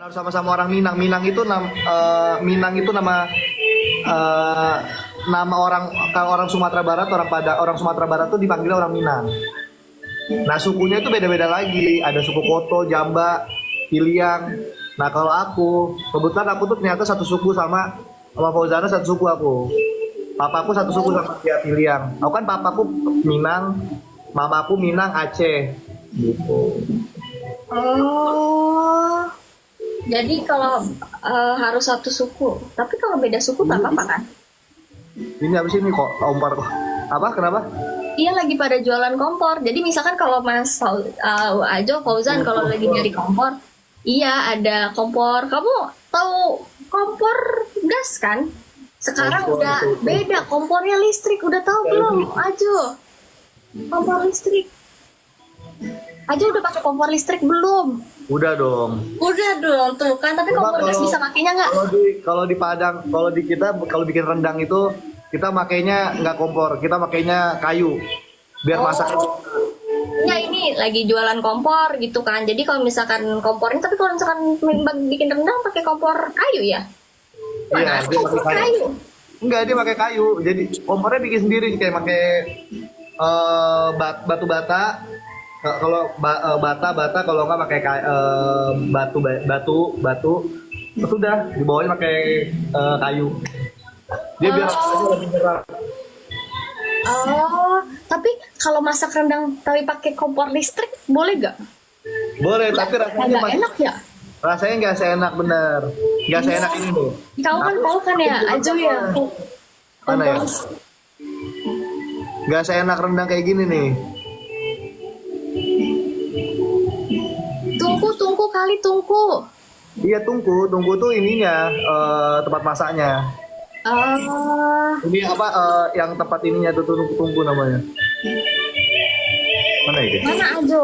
Harus sama-sama orang Minang. Minang itu nama nama orang, kalau orang Sumatera Barat, orang Sumatera Barat tuh dipanggil orang Minang. Nah, sukunya itu beda-beda lagi. Ada suku Koto, Jamba, Piliang. Nah, kalau aku, kebetulan aku tuh ternyata satu suku sama Fauzana, satu suku aku. Papaku satu suku sama dia, Piliang. Aku kan papaku Minang, mamaku Minang Aceh. Gitu. Oh, jadi kalau harus satu suku, tapi kalau beda suku tak apa-apa kan? Ini apa sih ini kok kompor kok? Apa? Kenapa? Iya lagi pada jualan kompor. Jadi misalkan kalau Ajo Fauzan kalau lagi nyari kompor, iya ada kompor. Kamu tahu kompor gas kan? Sekarang Kompor, udah betul. beda, kompornya listrik. Udah tahu belum, Ajo? Kompor listrik. Ajo udah pakai kompor listrik belum? Udah dong. Udah dong tuh kan. Tapi Coba kompor gas kalau- bisa makainya nggak? Kalau di Padang, kalau di kita kalau bikin rendang itu kita makainya nggak kompor, kita makainya kayu biar masak. Ya ini lagi jualan kompor gitu kan. Jadi kalau misalkan kompornya, tapi kalau misalkan bikin rendang pakai kompor kayu ya? Iya, Mana? dia Kompor pakai kayu. kayu. Enggak, dia pakai kayu. Jadi kompornya bikin sendiri kayak pakai batu bata. Bata, kalau nggak pakai batu. Sudah di bawahnya pakai kayu. Dia biar rasanya lebih berat. Oh, tapi kalau masak rendang tapi pakai kompor listrik boleh gak? Boleh, tapi rasanya Agak masih enak ya? rasanya nggak seenak bener, nggak seenak ini loh. Kamu kan tahu kan ya, Ajo ya. Mana ya? Kompor- Nggak seenak rendang kayak gini nih. Tungku kali tungku. Iya, tungku tuh ininya, tempat masaknya. Ah, Ini apa, yang tempat ininya tuh tungku namanya. Mana itu? mana Ajo?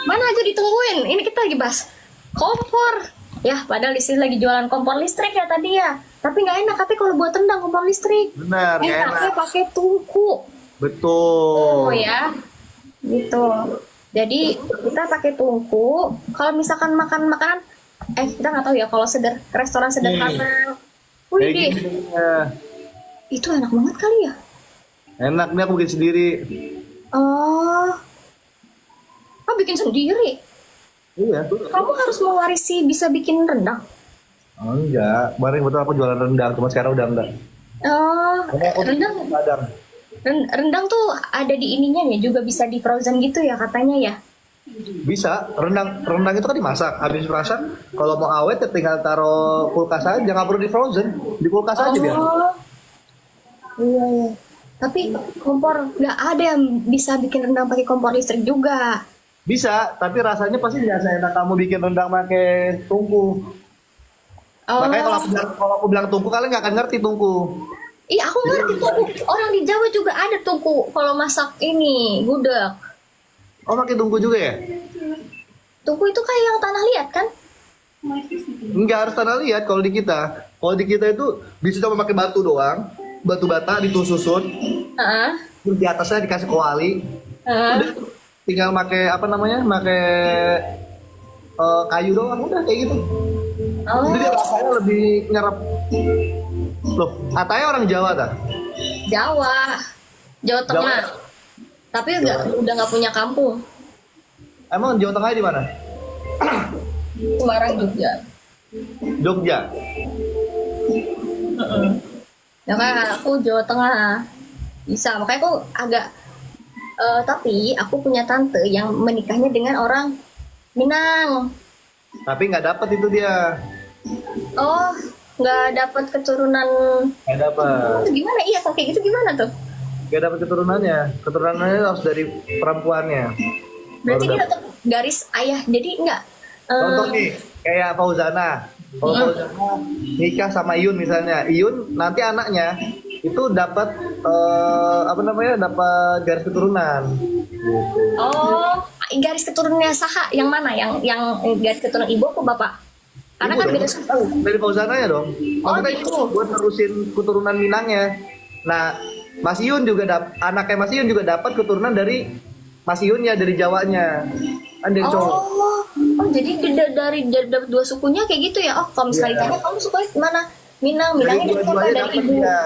Mana Ajo ditungguin? Ini kita lagi bahas kompor. Ya, padahal di sini lagi jualan kompor listrik ya tadi ya. Tapi nggak enak, tapi kalau buat rendang kompor listrik. Benar, nggak Enaknya enak. pakai tungku. Betul. Oh ya, gitu. Jadi kita pakai tungku. Kalau misalkan makan makanan, kita nggak tahu ya. Kalau restoran sederhana, wih Kayak deh, gini. Ya. itu enak banget kali ya. Enak nih, aku bikin sendiri. Oh, bikin sendiri. Iya. Kamu harus mewarisi bisa bikin rendang. Oh, enggak. Kemarin betul aku jualan rendang, cuma sekarang udah enggak. Oh, Karena aku rendang, di Padang. rendang tuh ada di ininya ya, juga bisa di frozen gitu ya katanya ya. Bisa, rendang itu kan dimasak. Habis masak, kalau mau awet ya tinggal taruh kulkas aja, nggak perlu di frozen, di kulkas aja biar. Oh, iya iya. Tapi kompor nggak ada yang bisa bikin rendang pakai kompor listrik juga. Bisa, tapi rasanya pasti nggak seenak kamu bikin rendang pakai tungku. Oh, Makanya kalau aku bilang tungku, kalian nggak akan ngerti tungku. iya aku ngerti tungku. Orang di Jawa juga ada tungku kalau masak ini gudeg. Oh, pakai tungku juga ya? Tungku itu kayak yang tanah liat kan? Nggak harus tanah liat kalau di kita. Kalau di kita itu bisa cuma pakai batu doang, batu bata ditususun, Heeh. terus di atasnya dikasih kuali. Heeh. Udah, tinggal pakai apa namanya, pakai kayu doang, udah kayak gitu. Oh, Jadi rasanya lebih nyerap. Loh, katanya orang Jawa dah. Jawa, Jawa Tengah. Tapi udah nggak punya kampung. Emang Jawa Tengah di mana? Semarang Jogja. Jogja. Ya kan aku Jawa Tengah. Bisa, makanya aku agak tapi aku punya tante yang menikahnya dengan orang Minang. Tapi nggak dapet itu dia. Oh, nggak dapat keturunan. Nggak dapet. Itu gimana? Iya, kalau kayak gitu gimana tuh? Nggak dapet keturunannya. Keturunannya harus dari perempuannya. Berarti Baru dia dapet. tetap garis ayah. Jadi nggak. Contoh nih, kayak Fauzana. Kalau Fauzana nikah sama Iyun misalnya, Iyun nanti anaknya itu dapat apa namanya, dapat garis keturunan. Oh, garis keturunannya Saha yang mana? Yang garis keturunan ibu atau bapak? Karena Ibu kan dong. beda suku. Dari Fauzana ya dong. Oh, Maksudnya gitu. itu buat nerusin keturunan Minangnya. Nah, Mas Iyun juga anaknya Mas Iyun juga dapat keturunan dari Mas Iunnya dari Jawanya. Kan dari cowok. Oh, jadi dari dapat dua sukunya kayak gitu ya? Oh, kalau misalnya Iya. ditanya kamu suka mana? Minang, Dari Minangnya dari siapa? dua-duanya Dari dapat ibu. ya.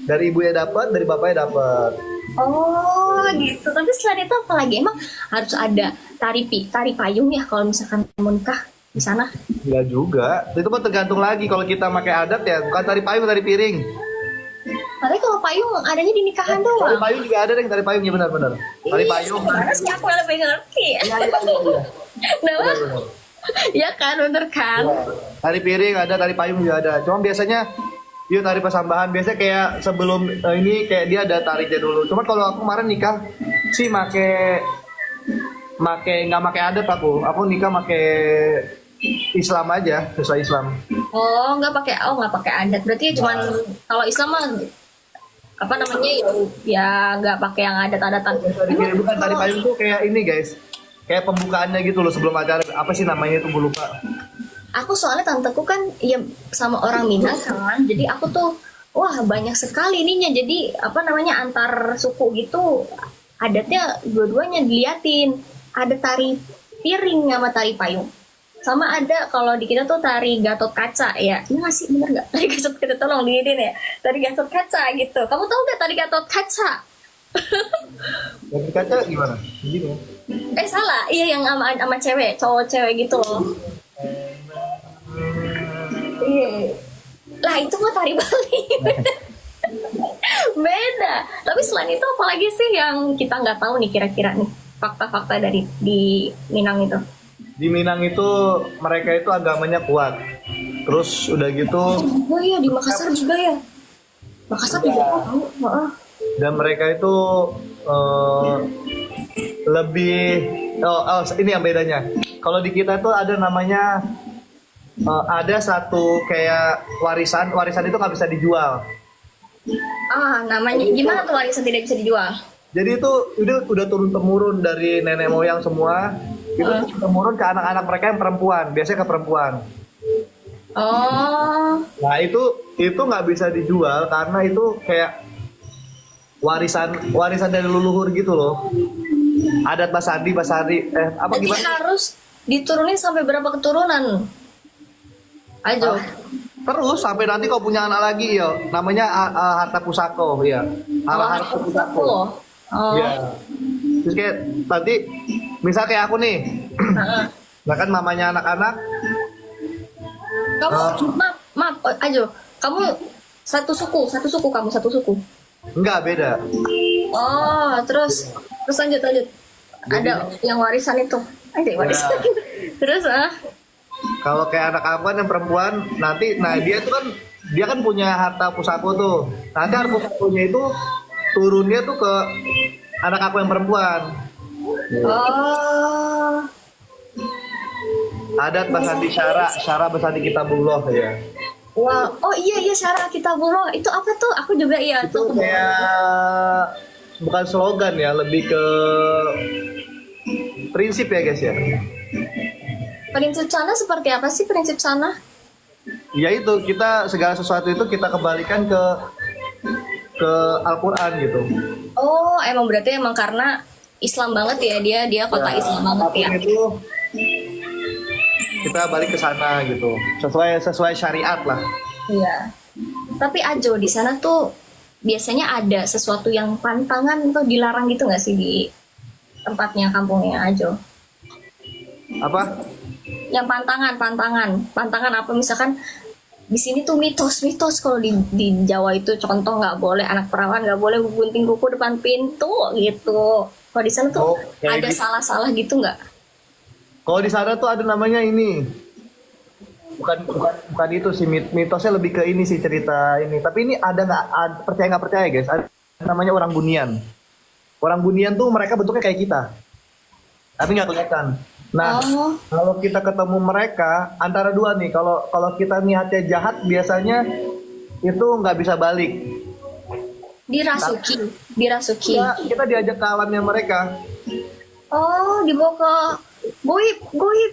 Dari ibunya dapat, dari bapaknya dapat. Oh, gitu. Tapi selain itu apa lagi? Emang harus ada tari payung ya kalau misalkan mau nikah di sana? Ya juga. Itu mah tergantung lagi kalau kita pakai adat ya, bukan tari payung, tari piring. Tapi kalau payung adanya di nikahan Tari doang. payung juga ada deh, tari payung ya benar-benar. Tari payung. Gimana sih aku yang lebih ngerti? Iya, iya, iya. Nah, Benar-benar. ya kan, bener kan? Ya. Tari piring ada, tari payung juga ada. Cuma biasanya yuk tari pasambahan biasanya kayak sebelum ini kayak dia ada tariknya dulu. Cuma kalau aku kemarin nikah sih nggak make adat aku. Aku nikah make Islam aja, sesuai Islam. Oh, nggak pakai adat. Berarti cuman kalau Islam mah apa namanya ya nggak pakai yang adat-adatan. Tari piring bukan tari payung tuh kayak ini guys. Kayak pembukaannya gitu loh sebelum acara. Apa sih namanya itu gue lupa. Aku soalnya tanteku kan ya sama orang Minang kan, jadi aku tuh wah banyak sekali ininya. Jadi apa namanya antar suku gitu adatnya dua-duanya diliatin. Ada tari piring sama tari payung. Sama ada kalau di kita tuh tari Gatot Kaca ya. Ini masih bener nggak? Tari Gatot Kaca tolong diinin ya. Tari Gatot Kaca gitu. Kamu tahu nggak tari Gatot Kaca? Dari kaca gimana? Gini ya. Salah. Iya yang sama cewek, cowok cewek gitu loh. Iya. Lah itu mah tari Bali. Beda. Tapi selain itu apalagi sih yang kita nggak tahu nih kira-kira nih fakta-fakta dari di Minang itu? Di Minang itu mereka itu agamanya kuat. Terus udah gitu Oh iya di Makassar juga ya. Makassar juga tahu. Heeh. dan mereka itu lebih ini yang bedanya. Kalau di kita tuh ada namanya ada satu kayak warisan itu nggak bisa dijual. Namanya gimana tuh warisan tidak bisa dijual? Jadi itu udah turun temurun dari nenek moyang semua. Itu turun temurun ke anak-anak mereka yang perempuan, biasanya ke perempuan. Oh. Nah itu nggak bisa dijual karena itu kayak warisan dari leluhur gitu loh. Adat Basadi apa Jadi gimana? harus diturunin sampai berapa keturunan? Ajo. Terus sampai nanti kau punya anak lagi ya, namanya harta pusako ya. Harta pusako. Oh. Ya. Terus kayak nanti misal kayak aku nih, nah kan mamanya anak-anak. Kamu maaf Ajo, kamu satu suku kamu satu suku. Enggak beda. Oh, terus lanjut. Ada yang warisan itu. Ada yang warisan. Terus Kalau kayak anak aku kan yang perempuan, nanti, nah dia kan punya harta pusako tuh. Nanti harta pusakonya itu turunnya tuh ke anak aku yang perempuan. Oh. Adat Basadi Syara Basadi Kitabullah ya. Wah, oh iya Syara Kitabullah. Itu apa tuh? Aku juga iya Itu tuh. kayak bukan slogan ya, lebih ke prinsip ya guys ya. Prinsip sana seperti apa sih prinsip sana? Ya itu kita segala sesuatu itu kita kembalikan ke Al-Quran gitu. Oh, emang berarti emang karena Islam banget ya dia kota Islam banget ya. Apapun itu kita balik ke sana gitu. Sesuai syariat lah. Iya. Tapi Ajo di sana tuh biasanya ada sesuatu yang pantangan atau dilarang gitu nggak sih di tempatnya kampungnya Ajo? Apa? Yang pantangan apa misalkan di sini tuh mitos kalau di Jawa itu contoh nggak boleh anak perawan nggak boleh gunting kuku depan pintu gitu. Kalau di sana tuh ada gitu. salah gitu nggak? Kalau di sana tuh ada namanya ini. Bukan itu sih mitosnya lebih ke ini sih cerita ini. Tapi ini ada nggak percaya nggak percaya guys? Ada namanya orang Bunian. Orang Bunian tuh mereka bentuknya kayak kita, tapi nggak kelihatan. Nah, kalau kita ketemu mereka antara dua nih, kalau kita niatnya jahat biasanya itu nggak bisa balik. Dirasuki. Ya, kita diajak ke alamnya mereka. Oh, dibawa ke goib.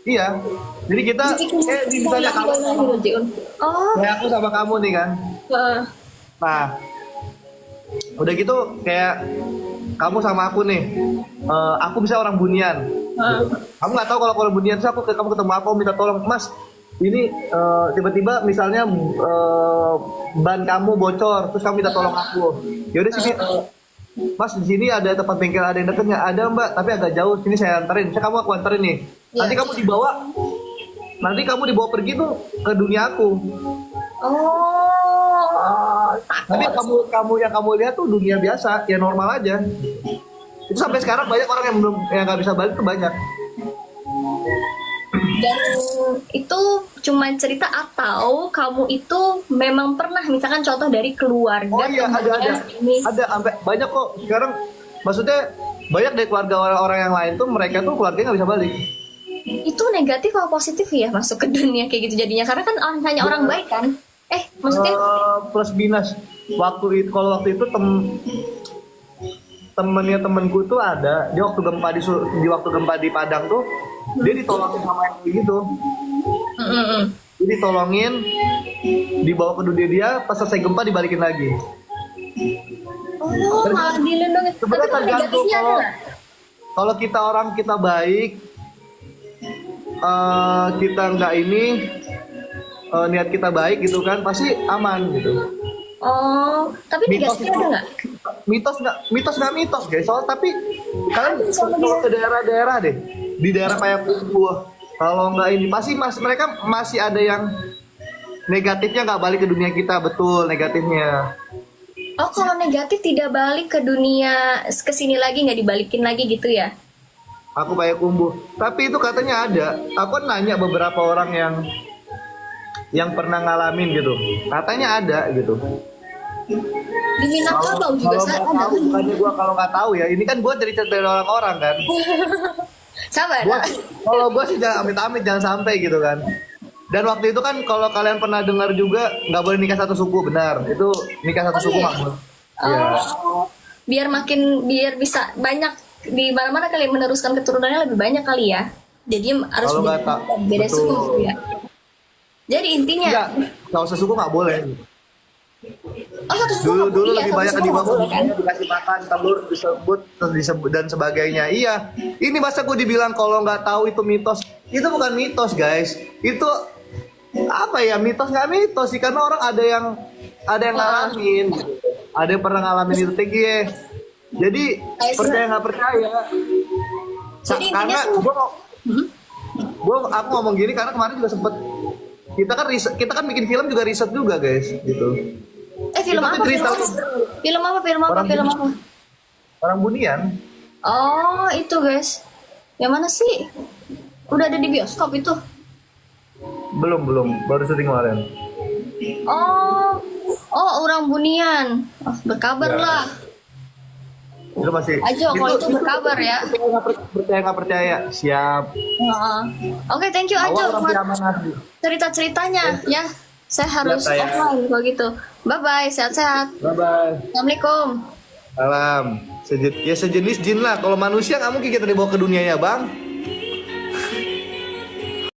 Iya. Jadi kita misalnya kamu, kayak aku sama kamu nih kan. Nah, udah gitu kayak kamu sama aku nih, aku bisa orang bunian. Kamu nggak tahu kalau orang bunian, so kamu ketemu aku minta tolong, Mas. Ini tiba-tiba misalnya ban kamu bocor, terus kamu minta tolong aku. Ya udah sini, Mas di sini ada tempat bengkel ada yang dekatnya, ada Mbak, tapi agak jauh. Sini saya anterin, saya kamu aku anterin nih. Nanti kamu dibawa pergi tuh ke dunia aku. Tapi kamu yang kamu lihat tuh dunia biasa, ya normal aja. Itu sampai sekarang banyak orang yang nggak bisa balik tuh banyak. Dan itu cuma cerita atau kamu itu memang pernah misalkan contoh dari keluarga? Oh iya, ada sampai banyak kok sekarang. Maksudnya banyak dari keluarga orang-orang yang lain tuh mereka tuh keluarganya nggak bisa balik. Itu negatif atau positif ya masuk ke dunia kayak gitu jadinya? Karena kan hanya orang baik kan? Maksudnya plus minus. Kalau waktu itu temennya temenku tuh ada, dia waktu gempa di Padang tuh dia ditolongin sama yang gitu. Dia ditolongin, dibawa ke dunia dia, pas selesai gempa dibalikin lagi. Malah dilindungi. Tapi Sebenarnya kalau tergantung negatifnya ada nggak? kalau kita baik, kita nggak niat kita baik gitu kan, pasti aman gitu. Tapi negatifnya ada nggak? Mitos guys. Tapi kalian kalau ke daerah-daerah deh, di daerah kayak Kubuh, kalau nggak ini pasti mereka masih ada yang negatifnya nggak balik ke dunia kita, betul negatifnya. Kalau negatif tidak balik ke dunia kesini lagi, nggak dibalikin lagi gitu ya? Aku kayak Kumbuh, tapi itu katanya ada. Aku nanya beberapa orang yang pernah ngalamin gitu, katanya ada gitu. Di Minangkabau juga ada. Bukannya gue kalau nggak tahu ya, ini kan gue dari cerita dari orang-orang kan. Sabar. Kalau gue sih jangan amit-amit, jangan sampai gitu kan. Dan waktu itu kan kalau kalian pernah dengar juga nggak boleh nikah satu suku, benar? Itu nikah satu suku makmur. Biar bisa banyak di mana-mana kali meneruskan keturunannya lebih banyak kali ya. Jadi harus beda suku ya. Jadi intinya kalau sesuku nggak boleh. Dulu lebih banyak dibangun kan? Dikasih makan telur disebut dan sebagainya. Iya, ini masa gue dibilang kalau nggak tahu itu mitos? Itu bukan mitos guys, itu apa ya, mitos nggak mitos sih, karena orang ada yang ngalamin, ada yang pernah ngalamin itu TG. Jadi percaya nggak percaya? Karena aku ngomong gini karena kemarin juga sempet kita kan bikin film juga riset juga guys gitu. Film apa? Film apa? Orang Bunian. Itu guys. Yang mana sih? Udah ada di bioskop itu? Belum, baru syuting kemarin. Orang Bunian. Berkabar lah. Itu masih. Ajo, kalau itu berkabar ya. Percaya nggak percaya? Siap. Oke, thank you Ajo buat cerita-ceritanya ya. Saya harus offline kalau gitu. Bye-bye, sehat-sehat. Bye-bye. Assalamualaikum. Salam. Sejenis jin lah. Kalau manusia nggak mungkin kita dibawa ke dunianya, Bang.